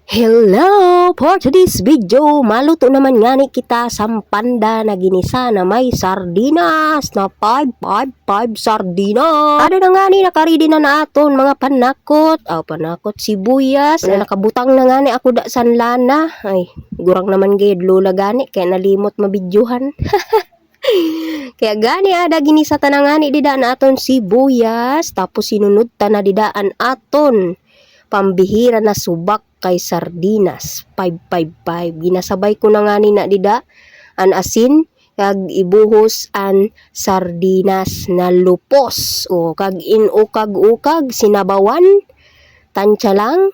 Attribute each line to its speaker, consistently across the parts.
Speaker 1: Hello! For today's video, maluto naman nga ni kita sampanda na ginisa na may sardinas na 555 sardinas. Ada na nga ni nakaridi na naton mga panakot. Panakot sibuyas. Na nakabutang na nga ni ako da sanlana. Ay, gurang naman gayad lula gani kaya nalimot mabidyuhan. Kaya gani ada ginisa ta na nga ni didaan aton sibuyas. Tapos sinunod ta na didaan aton pambihira na subak kay sardinas 555. Ginasabay ko na nga ni na dida an asin kag ibuhos an sardinas na lupos o kag inukag-ukag sinabawan tansya lang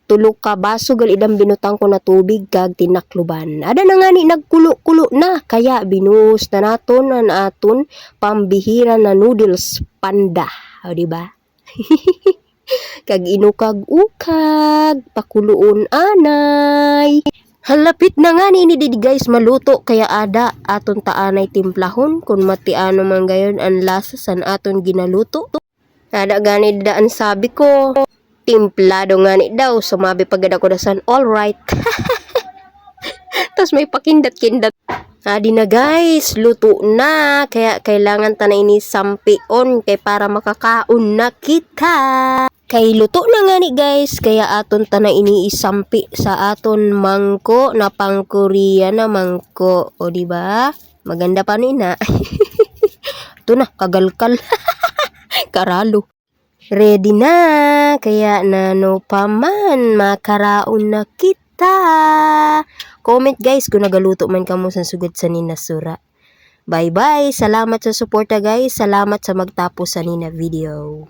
Speaker 1: tulo ka baso gal idang binutang ko na tubig kag tinakluban. Ada na nga ni nagkulo-kulo na kaya binuhos na naton an aton pambihira na noodles panda. O diba? Kag inukag-ukag pakuluon anay. Halapit na nga ni didi guys maluto kaya ada aton taanay timplahon kun matiano man gayon ang lasa san aton ginaluto. Ada gani daan sabi ko timplado nga ni daw sumabi pagada ko dasan all right. Tas may pakindat-kindat. Adi na guys, luto na kaya kailangan ta na ini sampion kay para makakaon na kita. Kay luto na nga ni guys, kaya aton ta na iniisampi sa aton mangko na pang Korea na mangko. O diba? Maganda pa ni na. Ito na, kagalkal. Karalo. Ready na, kaya nano pa man, makaraon na kita. Comment guys kung nagaluto man kamo sa sugod sa Nina Sura. Bye bye, salamat sa suporta guys, salamat sa magtapos sa Nina video.